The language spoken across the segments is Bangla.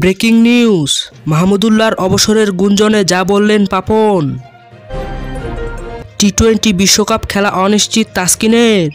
ব্রেকিং নিউজ, মাহমুদুল্লাহর অবসরের গুঞ্জনে যা বললেন পাপন। টি-20 বিশ্বকাপ খেলা অনিশ্চিত তাসকিনের।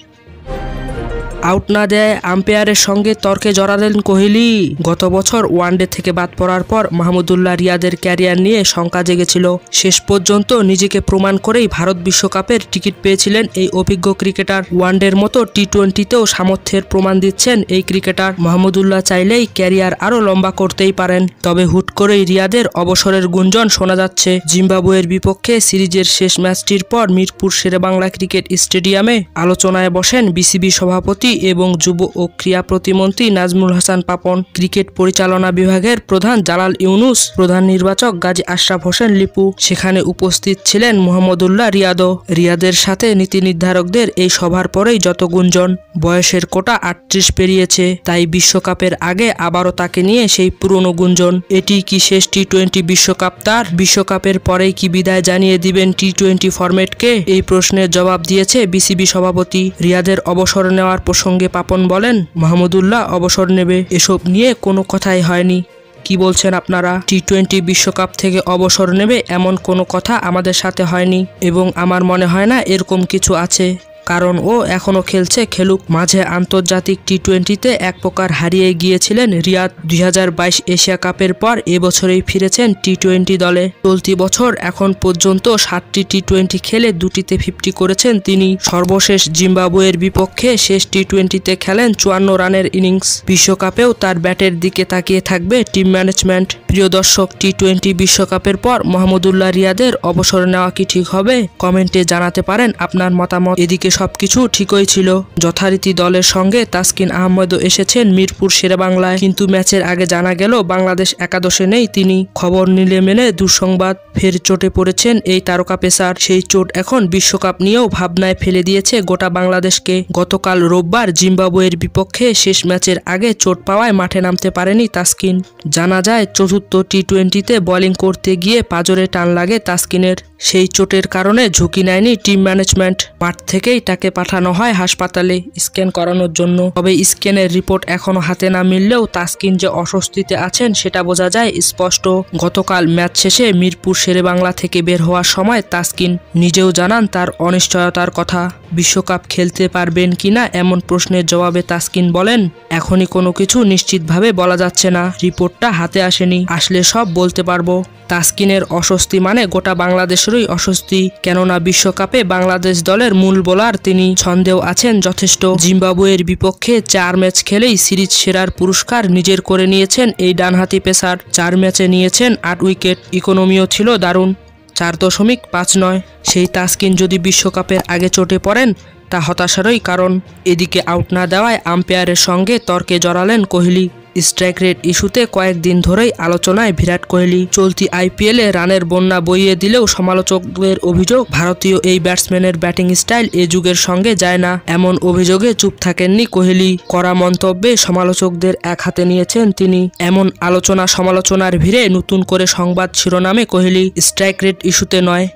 আউট না দেয় আম্পায়ারের সঙ্গে তর্কে জড়ালেন কোহলি। গত বছর ওয়ানডে থেকে বাদ পড়ার পর মাহমুদুল্লাহ রিয়াদের ক্যারিয়ার নিয়ে শঙ্কা জেগেছিল। শেষ পর্যন্ত নিজেকে প্রমাণ করেই ভারত বিশ্বকাপের টিকিট পেয়েছিলেন এই অভিজ্ঞ ক্রিকেটার। ওয়ানডের মতো টি-20তেও সামর্থ্যের প্রমাণ দিচ্ছেন এই ক্রিকেটার। মাহমুদুল্লাহ চাইলেই ক্যারিয়ার আরও লম্বা করতেই পারেন। তবে হুট করেই রিয়াদের অবসরের গুঞ্জন শোনা যাচ্ছে। জিম্বাবুয়ের বিপক্ষে সিরিজের শেষ ম্যাচটির পর মিরপুর শেরেবাংলা ক্রিকেট স্টেডিয়ামে আলোচনায় বসেন বিসিবি সভাপতি এবং যুব ও ক্রীড়া প্রতিমন্ত্রী নাজমুল হাসান পাপন, ক্রিকেট পরিচালনা বিভাগের প্রধান জালাল ইউনুস, প্রধান নির্বাচক গাজী আশরাফ হোসেন লিপু। সেখানে উপস্থিত ছিলেন মোহাম্মদুল্লাহ রিয়াদও। রিয়াদের সাথে নীতি নির্ধারকদের এই সভার পরেই যত গুঞ্জন। বয়সের কোটা 38 পেরিয়েছে, তাই বিশ্বকাপের আগে আবারও তাকে নিয়ে সেই পুরনো গুঞ্জন। এটি কি শেষ টি-20 বিশ্বকাপ তার? বিশ্বকাপের পরেই কি বিদায় জানিয়ে দিবেন টি-20 ফরম্যাটকে? এই প্রশ্নের জবাব দিয়েছে বিসিবি সভাপতি। রিয়াদের অবসর নেওয়ার প্রসঙ্গে পাপন বলেন, মাহমুদুল্লাহ অবসর নেবে, এসব নিয়ে কোনো কথাই হয়নি। কি বলছেন আপনারা? টি-20 বিশ্বকাপ থেকে অবসর নেবে এমন কোনো কথা আমাদের সাথে হয়নি এবং আমার মনে হয় না এরকম কিছু আছে, কারণ ও এখনও খেলছে, খেলুক। মাঝে আন্তর্জাতিক টি-20তে এক প্রকার হারিয়ে গিয়েছিলেন রিয়াদ। 2022 এশিয়া কাপের পর এবছরেই ফিরেছেন টি-20 দলে। চলতি বছর এখন পর্যন্ত 7টি টি-20 খেলে 2টিতে 50 করেছেন তিনি। সর্বশেষ জিম্বাবুয়ের বিপক্ষে শেষ টি-20তে খেলেন 54 রানের ইনিংস। বিশ্বকাপেও তার ব্যাটের দিকে তাকিয়ে থাকবে টিম ম্যানেজমেন্ট। প্রিয় দর্শক, টি-20 বিশ্বকাপের পর মাহমুদুল্লাহ রিয়াদের অবসর নেওয়া কি ঠিক হবে? কমেন্টে জানাতে পারেন আপনার মতামত। এদিকে সবকিছু ঠিকই ছিল। যথারীতি দলের সঙ্গে তাসকিন আহমেদও এসেছেন মিরপুর শেরেবাংলায়, কিন্তু ম্যাচের আগে জানা গেল বাংলাদেশ একাদশে নেই তিনি। খবর নিলে মেলে দুঃসংবাদ, ফের চোটে পড়েছেন এই তারকা পেসার। সেই চোট এখন বিশ্বকাপ নিয়েও ভাবনায় ফেলে দিয়েছে গোটা বাংলাদেশকে। গতকাল রোববার জিম্বাবুয়ের বিপক্ষে শেষ ম্যাচের আগে চোট পাওয়ায় মাঠে নামতে পারেনি তাসকিন। জানা যায় চতুর্থ টি-20তে বোলিং করতে গিয়ে পাঁজরে টান লাগে তাসকিনের। সেই চোটের কারণে ঝুঁকি নেয়নি টিম ম্যানেজমেন্ট। মাঠ থেকেই তাকে পাঠানো হয় হাসপাতালে স্ক্যান করানোর জন্য। তবে স্ক্যানের রিপোর্ট এখনো হাতে না মিললেও তাসকিন যে অস্বস্তিতে আছেন সেটা বোঝা যায় স্পষ্ট। গতকাল ম্যাচ শেষে মিরপুর শেরেবাংলা থেকে বের হওয়ার সময় তাসকিন নিজেও জানান তার অনিশ্চয়তার কথা। বিশ্বকাপ খেলতে পারবেন কিনা এমন প্রশ্নের জবাবে তাসকিন বলেন, এখনই কোনো কিছু নিশ্চিতভাবে বলা যাচ্ছে না, রিপোর্টটা হাতে আসেনি, আসলে সব বলতে পারবো। তাসকিনের অস্বস্তি মানে গোটা বাংলাদেশেরই অস্বস্তি, কেননা বিশ্বকাপে বাংলাদেশ দলের মূল বোলার তিনি। ছন্দেও আছেন যথেষ্ট। জিম্বাবুয়ের বিপক্ষে 4 ম্যাচ খেলেই সিরিজ সেরার পুরস্কার নিজের করে নিয়েছেন এই ডানহাতি পেসার। 4 ম্যাচে নিয়েছেন 8 উইকেট, ইকোনমিও ছিল দারুণ, 4.59। সেই তাসকিন যদি বিশ্বকাপের আগে চোটে পড়েন তা হতাশারই কারণ। এদিকে আউট না দেওয়ায় আম্পায়ারের সঙ্গে তর্কে জড়ালেন কোহলি। স্ট্রাইক রেট ইস্যুতে কয়েকদিন ধরেই আলোচনায় বিরাট কোহলি। চলতি আইপিএলে রানের বন্যা বইয়ে দিলেও সমালোচকদের অভিযোগ ভারতীয় এই ব্যাটসম্যানের ব্যাটিং স্টাইল এ যুগের সঙ্গে যায় না। এমন অভিযোগে চুপ থাকেননি কোহলি। কড়া মন্তব্যে সমালোচকদের এক হাতে নিয়েছেন তিনি। এমন আলোচনা সমালোচনার ভিড়ে নতুন করে সংবাদ শিরোনামে কোহলি। স্ট্রাইক রেট ইস্যুতে নয়,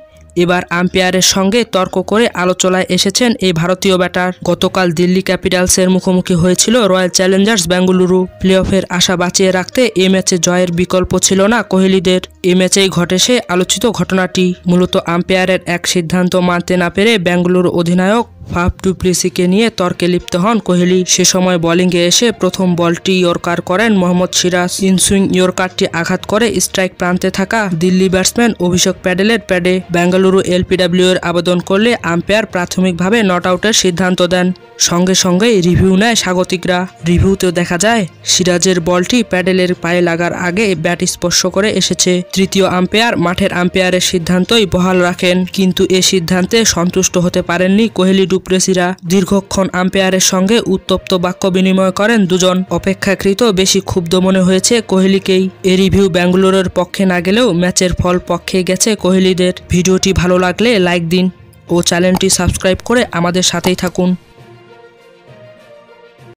এবার আম্পায়ারের সঙ্গে তর্ক করে আলোচনায় এসেছেন এই ভারতীয় ব্যাটার। গতকাল দিল্লি ক্যাপিটালসের মুখোমুখি হয়েছিল রয়্যাল চ্যালেঞ্জার্স বেঙ্গালুরু। প্লে অফের আশা বাঁচিয়ে রাখতে এ ম্যাচে জয়ের বিকল্প ছিল না কোহলিদের। এ ম্যাচেই ঘটে সে আলোচিত ঘটনাটি। মূলত আম্পায়ারের এক সিদ্ধান্ত মানতে না পেরে বেঙ্গালুরু অধিনায়ক ফাফ ডু প্লেসিকে নিয়ে তর্কে লিপ্ত হন কোহলি। সে সময় বোলিংয়ে এসে প্রথম বলটি ইয়র্কার করেন মোহাম্মদ সিরাজ। ইনসুইং ইয়র্কারটি আঘাত করে স্ট্রাইক প্রান্তে থাকা দিল্লি ব্যাটসম্যান অভিষেক প্যাডেলের প্যাডে। বেঙ্গালুরু এলপিডব্লিউ এর আবেদন করলে আম্পায়ার প্রাথমিকভাবে নট আউটের সিদ্ধান্ত দেন। সঙ্গে সঙ্গেই রিভিউ নেয় স্বাগতিকরা। রিভিউতেও দেখা যায় সিরাজের বলটি প্যাডেলের পায়ে লাগার আগে ব্যাট স্পর্শ করে এসেছে। তৃতীয় আম্পায়ার মাঠের আম্পায়ারের সিদ্ধান্তই বহাল রাখেন, কিন্তু এ সিদ্ধান্তে সন্তুষ্ট হতে পারেননি কোহলি ডু প্লেসিরা। দীর্ঘক্ষণ আম্পায়ারের সঙ্গে উত্তপ্ত বাক্য বিনিময় করেন দুজন। অপেক্ষাকৃত বেশি ক্ষুব্ধ মনে হয়েছে কোহলিকেই। এ রিভিউ বেঙ্গালুরুর পক্ষে না গেলেও ম্যাচের ফল পক্ষে গেছে কোহলিদের। ভিডিওটি ভালো লাগলে লাইক দিন ও চ্যানেলটি সাবস্ক্রাইব করে আমাদের সাথেই থাকুন।